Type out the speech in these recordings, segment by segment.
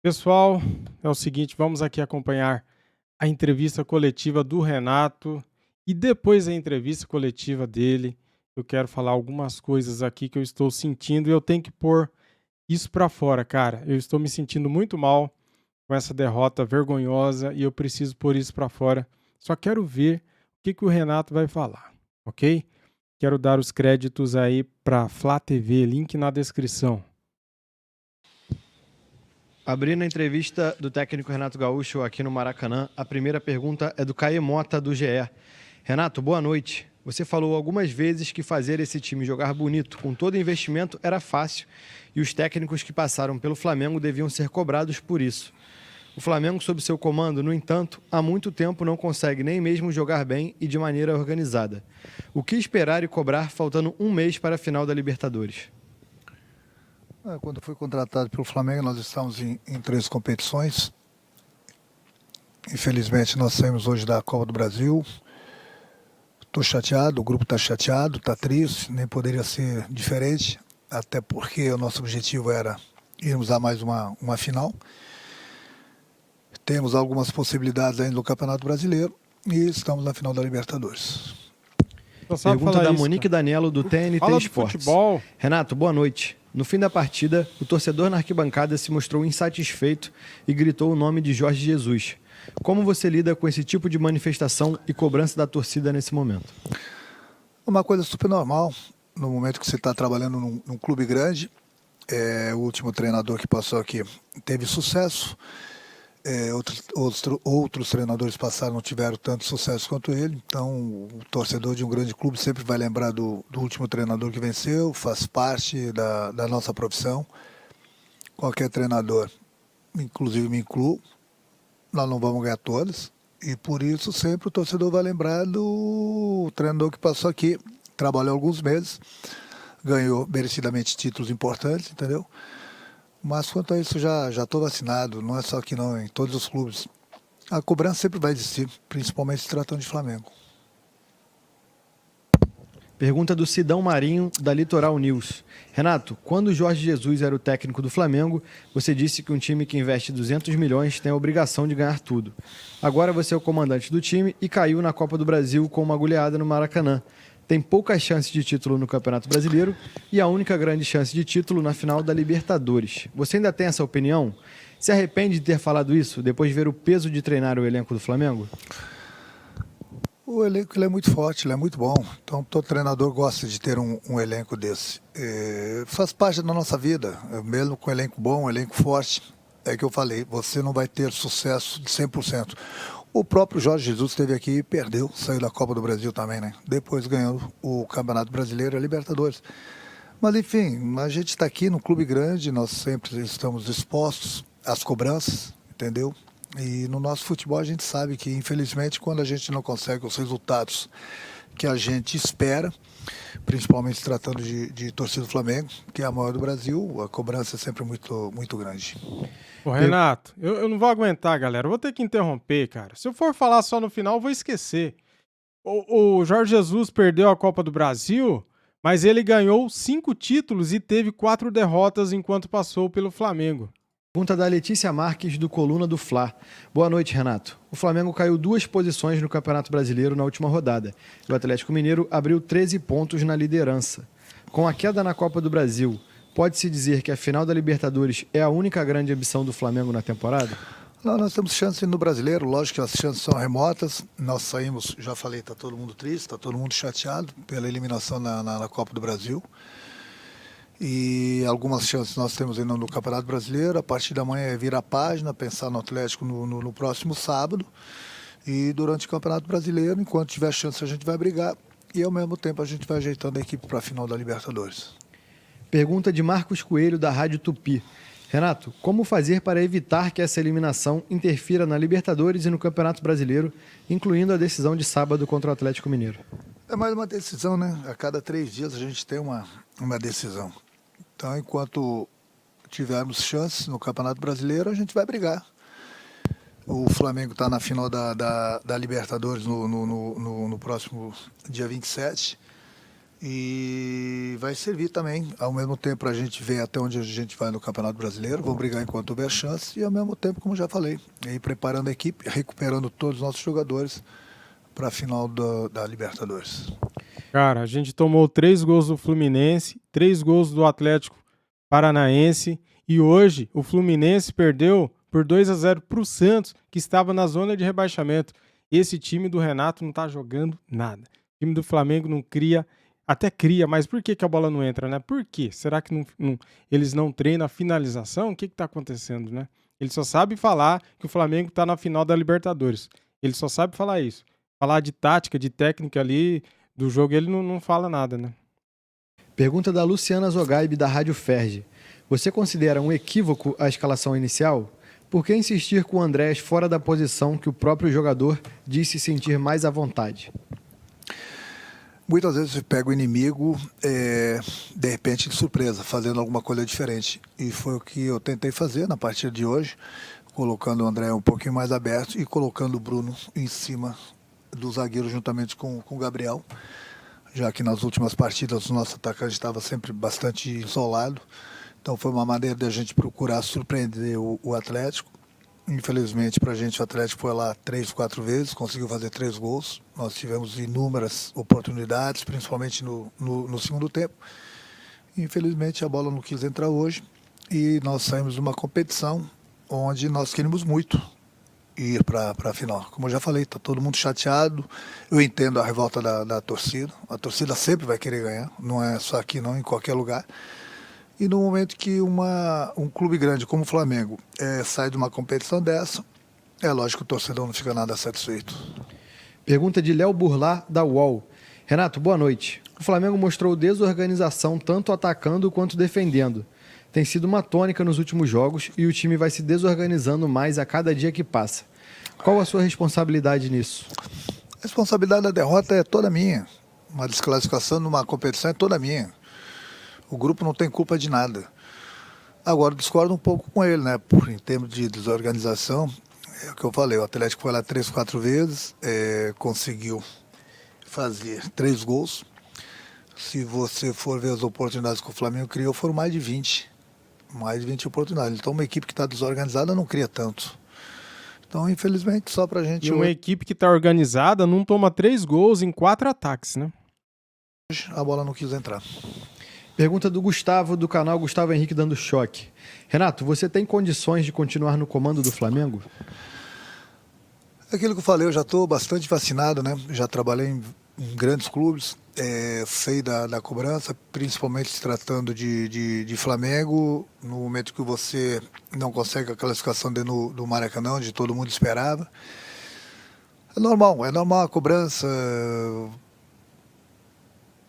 Pessoal, é o seguinte, vamos aqui acompanhar a entrevista coletiva do Renato e depois da entrevista coletiva dele, eu quero falar algumas coisas aqui que eu estou sentindo e eu tenho que pôr isso pra fora, cara. Eu estou me sentindo muito mal com essa derrota vergonhosa e eu preciso pôr isso pra fora. Só quero ver o que o Renato vai falar, ok? Quero dar os créditos aí para Flá TV, link na descrição. Abrindo a entrevista do técnico Renato Gaúcho aqui no Maracanã, a primeira pergunta é do Caê Mota, do GE. Renato, boa noite. Você falou algumas vezes que fazer esse time jogar bonito com todo investimento era fácil e os técnicos que passaram pelo Flamengo deviam ser cobrados por isso. O Flamengo, sob seu comando, no entanto, há muito tempo não consegue nem mesmo jogar bem e de maneira organizada. O que esperar e cobrar faltando um mês para a final da Libertadores? Quando fui contratado pelo Flamengo, nós estamos em 3 competições. Infelizmente, nós saímos hoje da Copa do Brasil. Estou chateado, o grupo está chateado, está triste, nem poderia ser diferente, até porque o nosso objetivo era irmos a mais uma final. Temos algumas possibilidades ainda no Campeonato Brasileiro e estamos na final da Libertadores. Pergunta da Monique Danello, do TNT Fala do Esportes. futebol. Renato, boa noite. No fim da partida, o torcedor na arquibancada se mostrou insatisfeito e gritou o nome de Jorge Jesus. Como você lida com esse tipo de manifestação e cobrança da torcida nesse momento? Uma coisa super normal, no momento que você está trabalhando num clube grande. O último treinador que passou aqui teve sucesso. Outros treinadores passaram, não tiveram tanto sucesso quanto ele. Então, o torcedor de um grande clube sempre vai lembrar do último treinador que venceu, faz parte da nossa profissão. Qualquer treinador, inclusive me incluo, nós não vamos ganhar todas. E por isso sempre o torcedor vai lembrar do treinador que passou aqui, trabalhou alguns meses, ganhou merecidamente títulos importantes, entendeu? Mas quanto a isso, já estou vacinado, não é só aqui não, em todos os clubes. A cobrança sempre vai existir, principalmente se tratando de Flamengo. Pergunta do Sidão Marinho, da Litoral News. Renato, quando o Jorge Jesus era o técnico do Flamengo, você disse que um time que investe 200 milhões tem a obrigação de ganhar tudo. Agora você é o comandante do time e caiu na Copa do Brasil com uma goleada no Maracanã. Tem poucas chances de título no Campeonato Brasileiro e a única grande chance de título na final da Libertadores. Você ainda tem essa opinião? Se arrepende de ter falado isso depois de ver o peso de treinar o elenco do Flamengo? O elenco ele é muito forte, ele é muito bom. Então todo treinador gosta de ter um elenco desse. Faz parte da nossa vida, mesmo com um elenco bom, um elenco forte. É que eu falei, você não vai ter sucesso de 100%. O próprio Jorge Jesus esteve aqui e perdeu, saiu da Copa do Brasil também, né? Depois ganhou o Campeonato Brasileiro e a Libertadores. Mas enfim, a gente está aqui num clube grande, nós sempre estamos expostos às cobranças, entendeu? E no nosso futebol a gente sabe que, infelizmente, quando a gente não consegue os resultados que a gente espera, principalmente se tratando de torcida do Flamengo, que é a maior do Brasil, a cobrança é sempre muito, muito grande. Ô, Renato, eu não vou aguentar, galera. Eu vou ter que interromper, cara. Se eu for falar só no final, eu vou esquecer. O Jorge Jesus perdeu a Copa do Brasil, mas ele ganhou 5 títulos e teve 4 derrotas enquanto passou pelo Flamengo. Pergunta da Letícia Marques, do Coluna do Fla. Boa noite, Renato. O Flamengo caiu 2 posições no Campeonato Brasileiro na última rodada. O Atlético Mineiro abriu 13 pontos na liderança. Com a queda na Copa do Brasil, pode-se dizer que a final da Libertadores é a única grande ambição do Flamengo na temporada? Não, nós temos chance no Brasileiro, lógico que as chances são remotas. Nós saímos, já falei, está todo mundo triste, está todo mundo chateado pela eliminação na Copa do Brasil. E algumas chances nós temos ainda no Campeonato Brasileiro. A partir da manhã é virar a página, pensar no Atlético no próximo sábado. E durante o Campeonato Brasileiro, enquanto tiver chance, a gente vai brigar. E ao mesmo tempo a gente vai ajeitando a equipe para a final da Libertadores. Pergunta de Marcos Coelho, da Rádio Tupi. Renato, como fazer para evitar que essa eliminação interfira na Libertadores e no Campeonato Brasileiro, incluindo a decisão de sábado contra o Atlético Mineiro? É mais uma decisão, né? A cada 3 dias a gente tem uma decisão. Então, enquanto tivermos chances no Campeonato Brasileiro, a gente vai brigar. O Flamengo está na final da Libertadores no próximo dia 27. E vai servir também, ao mesmo tempo, para a gente ver até onde a gente vai no Campeonato Brasileiro. Vamos brigar enquanto houver chance e, ao mesmo tempo, como já falei, ir preparando a equipe, recuperando todos os nossos jogadores para a final da Libertadores. Cara, a gente tomou 3 gols do Fluminense, 3 gols do Atlético Paranaense e hoje o Fluminense perdeu por 2-0 para o Santos, que estava na zona de rebaixamento. Esse time do Renato não tá jogando nada. O time do Flamengo não cria, até cria, mas por que a bola não entra, né? Por quê? Será que eles não treinam a finalização? O que tá acontecendo, né? Ele só sabe falar que o Flamengo tá na final da Libertadores. Ele só sabe falar isso. Falar de tática, de técnica ali do jogo, ele não fala nada, né? Pergunta da Luciana Zogaib, da Rádio Ferge. Você considera um equívoco a escalação inicial? Por que insistir com o Andrés fora da posição que o próprio jogador diz se sentir mais à vontade? Muitas vezes você pega o inimigo, de repente, de surpresa, fazendo alguma coisa diferente. E foi o que eu tentei fazer na partida de hoje, colocando o André um pouquinho mais aberto e colocando o Bruno em cima do zagueiro juntamente com o Gabriel, já que nas últimas partidas o nosso atacante estava sempre bastante isolado. Então foi uma maneira de a gente procurar surpreender o Atlético. Infelizmente para a gente o Atlético foi lá 3, 4 vezes, conseguiu fazer 3 gols. Nós tivemos inúmeras oportunidades, principalmente no segundo tempo. Infelizmente a bola não quis entrar hoje e nós saímos de uma competição onde nós queríamos muito ir para a final. Como eu já falei, está todo mundo chateado. Eu entendo a revolta da torcida. A torcida sempre vai querer ganhar, não é só aqui não, em qualquer lugar. E no momento que um clube grande como o Flamengo sai de uma competição dessa, é lógico que o torcedor não fica nada satisfeito. Pergunta de Léo Burlá, da UOL. Renato, boa noite. O Flamengo mostrou desorganização tanto atacando quanto defendendo. Tem sido uma tônica nos últimos jogos e o time vai se desorganizando mais a cada dia que passa. Qual a sua responsabilidade nisso? A responsabilidade da derrota é toda minha. Uma desclassificação numa competição é toda minha. O grupo não tem culpa de nada. Agora, discordo um pouco com ele, né? Em termos de desorganização, é o que eu falei, o Atlético foi lá 3, 4 vezes, conseguiu fazer 3 gols. Se você for ver as oportunidades que o Flamengo criou, foram mais de 20. Mais de 20 oportunidades. Então, uma equipe que está desorganizada não cria tanto. Então, infelizmente, só pra gente... E uma equipe que está organizada não toma 3 gols em 4 ataques, né? Hoje a bola não quis entrar. Pergunta do Gustavo, do canal Gustavo Henrique Dando Choque. Renato, você tem condições de continuar no comando do Flamengo? Aquilo que eu falei, eu já estou bastante vacinado, né? Já trabalhei em grandes clubes, sei da cobrança, principalmente se tratando de Flamengo, no momento que você não consegue a classificação dentro do Maracanã, onde todo mundo esperava. É normal a cobrança.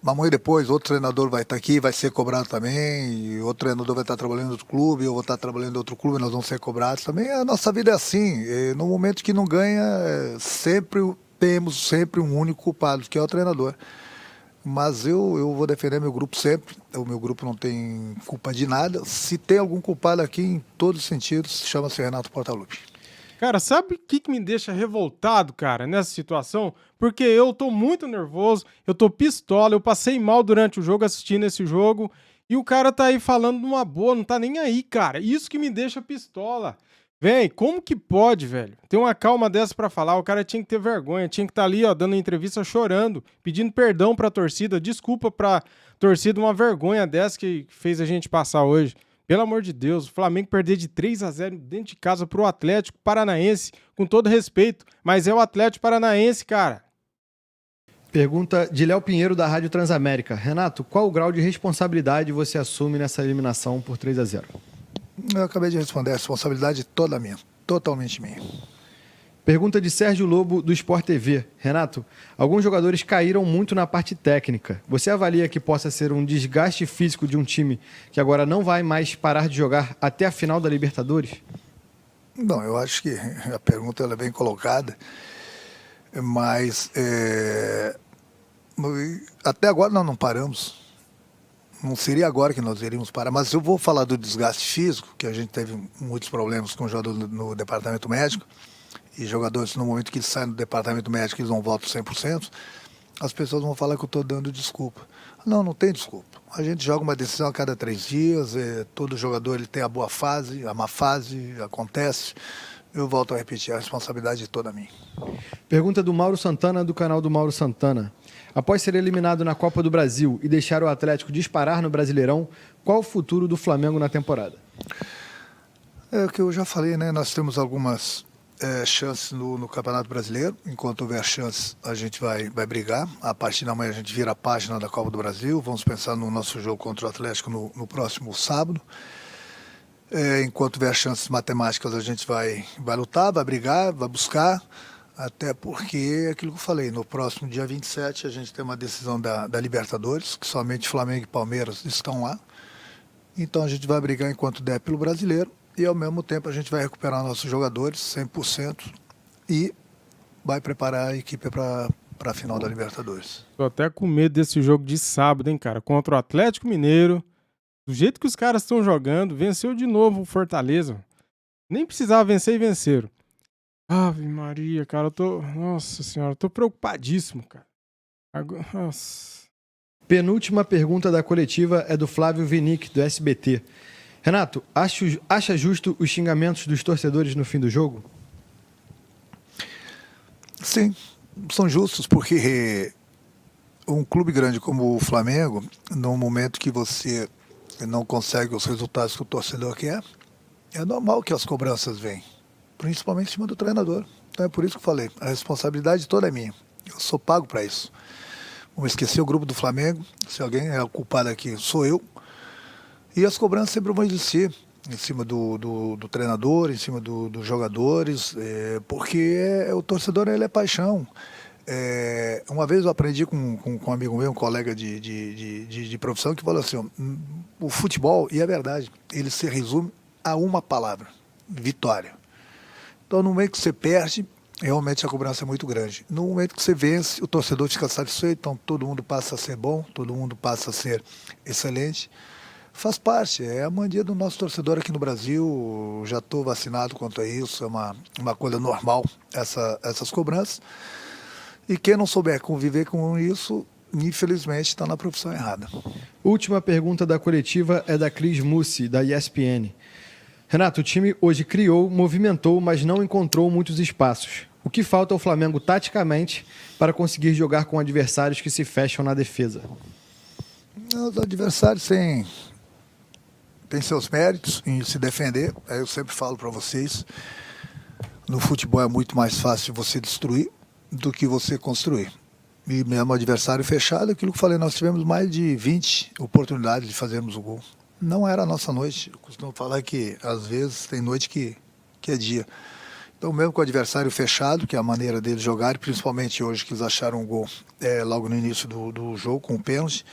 Amanhã depois, outro treinador vai estar aqui, vai ser cobrado também, e outro treinador vai estar trabalhando em outro clube, eu vou estar trabalhando em outro clube, nós vamos ser cobrados também. A nossa vida é assim, no momento que não ganha, temos sempre um único culpado, que é o treinador. Mas eu vou defender meu grupo sempre, o meu grupo não tem culpa de nada. Se tem algum culpado aqui, em todos os sentidos, chama-se Renato Portaluppi. Cara, sabe o que me deixa revoltado, cara, nessa situação? Porque eu tô muito nervoso, eu tô pistola, eu passei mal durante o jogo assistindo esse jogo e o cara tá aí falando numa boa, não tá nem aí, cara. Isso que me deixa pistola. Véi, como que pode, velho? Ter uma calma dessa pra falar, o cara tinha que ter vergonha, tinha que estar ali, ó, dando entrevista chorando, pedindo perdão pra torcida, desculpa pra torcida, uma vergonha dessa que fez a gente passar hoje. Pelo amor de Deus, o Flamengo perder de 3-0 dentro de casa pro Atlético Paranaense, com todo respeito, mas é o Atlético Paranaense, cara. Pergunta de Léo Pinheiro, da Rádio Transamérica. Renato, qual o grau de responsabilidade você assume nessa eliminação por 3-0? Eu acabei de responder, a responsabilidade é toda minha, totalmente minha. Pergunta de Sérgio Lobo, do Sport TV. Renato, alguns jogadores caíram muito na parte técnica. Você avalia que possa ser um desgaste físico de um time que agora não vai mais parar de jogar até a final da Libertadores? Não, eu acho que a pergunta ela é bem colocada, mas até agora nós não paramos. Não seria agora que nós iríamos parar, mas eu vou falar do desgaste físico, que a gente teve muitos problemas com o jogador no departamento médico, e jogadores, no momento que eles saem do departamento médico, eles não voltam 100%, as pessoas vão falar que eu estou dando desculpa. Não tem desculpa. A gente joga uma decisão a cada 3 dias, todo jogador ele tem a boa fase, a má fase, acontece. Eu volto a repetir, a responsabilidade é toda minha. Pergunta do Mauro Santana, do canal do Mauro Santana. Após ser eliminado na Copa do Brasil e deixar o Atlético disparar no Brasileirão, qual o futuro do Flamengo na temporada? É o que eu já falei, né? Nós temos algumas chances no Campeonato Brasileiro. Enquanto houver chances, a gente vai brigar. A partir da manhã a gente vira a página da Copa do Brasil. Vamos pensar no nosso jogo contra o Atlético no próximo sábado. Enquanto houver chances matemáticas, a gente vai lutar, vai brigar, vai buscar. Até porque, aquilo que eu falei, no próximo dia 27 a gente tem uma decisão da Libertadores, que somente Flamengo e Palmeiras estão lá. Então a gente vai brigar enquanto der pelo Brasileiro. E ao mesmo tempo a gente vai recuperar nossos jogadores 100% e vai preparar a equipe para a final da Libertadores. Tô até com medo desse jogo de sábado, hein, cara? Contra o Atlético Mineiro. Do jeito que os caras estão jogando, venceu de novo o Fortaleza. Nem precisava vencer e venceram. Ave Maria, cara, Nossa senhora, eu tô preocupadíssimo, cara. Nossa. Penúltima pergunta da coletiva é do Flávio Vinick, do SBT. Renato, acha justo os xingamentos dos torcedores no fim do jogo? Sim, são justos, porque um clube grande como o Flamengo, no momento que você não consegue os resultados que o torcedor quer, é normal que as cobranças venham, principalmente em cima do treinador. Então é por isso que eu falei, a responsabilidade toda é minha. Eu sou pago para isso. Vamos esquecer o grupo do Flamengo, se alguém é o culpado aqui, sou eu. E as cobranças sempre vão existir em cima do treinador, em cima dos jogadores, porque o torcedor ele é paixão. Uma vez eu aprendi com um amigo meu, um colega de profissão, que falou assim, ó, o futebol, e é verdade, ele se resume a uma palavra, vitória. Então no momento que você perde, realmente a cobrança é muito grande. No momento que você vence, o torcedor fica satisfeito, então todo mundo passa a ser bom, todo mundo passa a ser excelente. Faz parte, é a mania do nosso torcedor aqui no Brasil, já estou vacinado quanto a isso, é uma coisa normal essas cobranças. E quem não souber conviver com isso, infelizmente está na profissão errada. Última pergunta da coletiva é da Cris Mussi, da ESPN. Renato, o time hoje criou, movimentou, mas não encontrou muitos espaços. O que falta ao Flamengo taticamente para conseguir jogar com adversários que se fecham na defesa? Os adversários têm seus méritos em se defender. Eu sempre falo para vocês, no futebol é muito mais fácil você destruir do que você construir. E mesmo adversário fechado, aquilo que eu falei, nós tivemos mais de 20 oportunidades de fazermos o gol. Não era a nossa noite. Eu costumo falar que às vezes tem noite que é dia. Então mesmo com o adversário fechado, que é a maneira deles jogarem, principalmente hoje que eles acharam um gol logo no início do jogo, com o pênalti,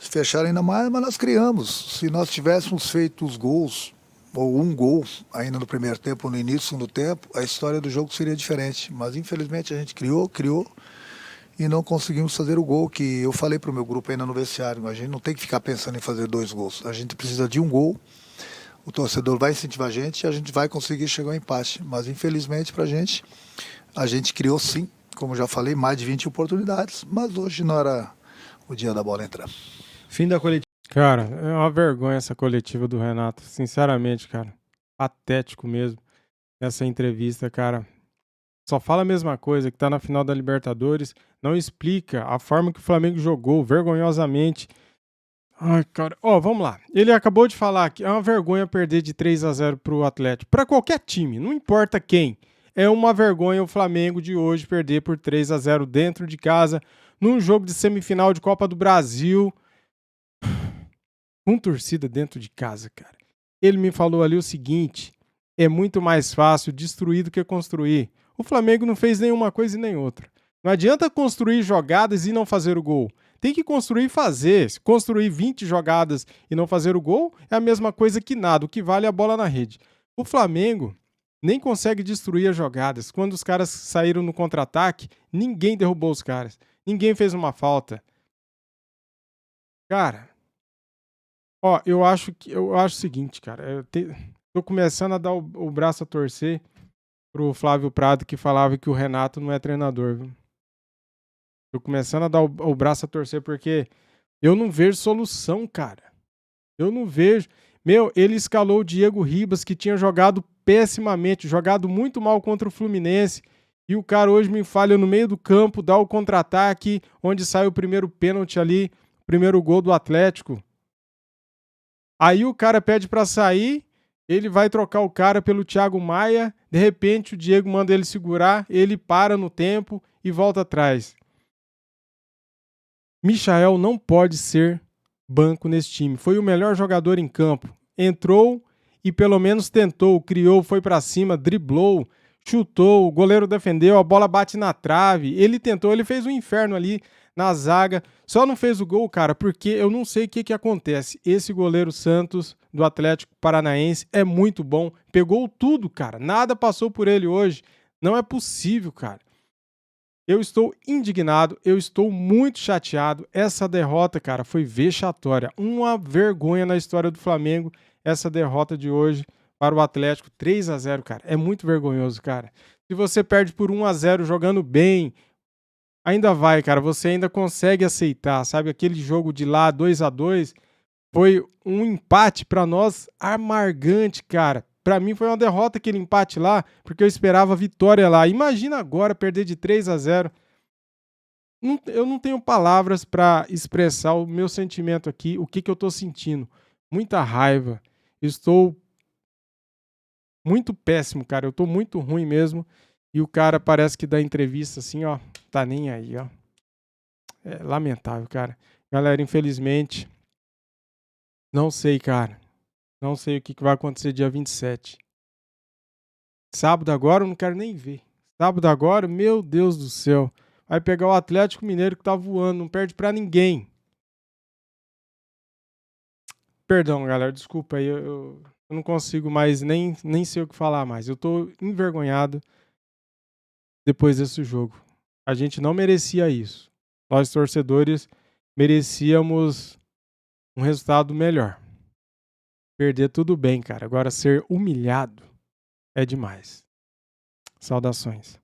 se fecharam ainda mais, mas nós criamos. Se nós tivéssemos feito os gols, ou um gol ainda no primeiro tempo, ou no início do segundo tempo, a história do jogo seria diferente. Mas infelizmente a gente criou e não conseguimos fazer o gol, que eu falei para o meu grupo ainda no vestiário. A gente não tem que ficar pensando em fazer 2 gols. A gente precisa de um gol, o torcedor vai incentivar a gente e a gente vai conseguir chegar ao empate. Mas infelizmente para a gente criou sim, como já falei, mais de 20 oportunidades, mas hoje não era o dia da bola entrar. Fim da coletiva. Cara, é uma vergonha essa coletiva do Renato. Sinceramente, cara. Patético mesmo. Essa entrevista, cara. Só fala a mesma coisa, que tá na final da Libertadores. Não explica a forma que o Flamengo jogou, vergonhosamente. Ai, cara. Vamos lá. Ele acabou de falar que é uma vergonha perder de 3-0 pro Atlético. Pra qualquer time, não importa quem. É uma vergonha o Flamengo de hoje perder por 3-0 dentro de casa, num jogo de semifinal de Copa do Brasil. Com torcida dentro de casa, cara. Ele me falou ali o seguinte, é muito mais fácil destruir do que construir. O Flamengo não fez nenhuma coisa e nem outra. Não adianta construir jogadas e não fazer o gol. Tem que construir e fazer. Se construir 20 jogadas e não fazer o gol, é a mesma coisa que nada. O que vale é a bola na rede. O Flamengo nem consegue destruir as jogadas. Quando os caras saíram no contra-ataque, ninguém derrubou os caras. Ninguém fez uma falta. Cara... eu acho o seguinte, cara. Tô começando a dar o braço a torcer pro Flávio Prado, que falava que o Renato não é treinador, viu? Tô começando a dar o braço a torcer porque Eu não vejo solução, cara. Eu não vejo. Meu, ele escalou o Diego Ribas, que tinha jogado pessimamente, jogado muito mal contra o Fluminense. E o cara hoje me falha no meio do campo, dá o contra-ataque, onde sai o primeiro pênalti ali, o primeiro gol do Atlético. Aí o cara pede pra sair, ele vai trocar o cara pelo Thiago Maia, de repente o Diego manda ele segurar, ele para no tempo e volta atrás. Michael não pode ser banco nesse time. Foi o melhor jogador em campo. Entrou e pelo menos tentou, criou, foi pra cima, driblou, chutou, o goleiro defendeu, a bola bate na trave. Ele tentou, ele fez um inferno ali na zaga. Só não fez o gol, cara, porque eu não sei o que acontece. Esse goleiro Santos do Atlético Paranaense é muito bom. Pegou tudo, cara. Nada passou por ele hoje. Não é possível, cara. Eu estou indignado, eu estou muito chateado. Essa derrota, cara, foi vexatória. Uma vergonha na história do Flamengo, essa derrota de hoje para o Atlético. 3-0, cara. É muito vergonhoso, cara. Se você perde por 1-0 jogando bem, ainda vai, cara. Você ainda consegue aceitar, sabe? Aquele jogo de lá, 2-2, foi um empate para nós amargante, cara. Para mim foi uma derrota aquele empate lá, porque eu esperava vitória lá. Imagina agora perder de 3-0. Eu não tenho palavras para expressar o meu sentimento aqui, o que eu tô sentindo. Muita raiva. Estou muito péssimo, cara. Eu tô muito ruim mesmo. E o cara parece que dá entrevista assim, ó. Tá nem aí, ó. É lamentável, cara. Galera, infelizmente, não sei, cara. Não sei o que vai acontecer dia 27. Sábado agora eu não quero nem ver. Sábado agora, meu Deus do céu. Vai pegar o Atlético Mineiro que tá voando, não perde pra ninguém. Perdão, galera, desculpa aí, eu não consigo mais nem sei o que falar mais. Eu tô envergonhado depois desse jogo. A gente não merecia isso. Nós, torcedores, merecíamos um resultado melhor. Perder tudo bem, cara. Agora ser humilhado é demais. Saudações.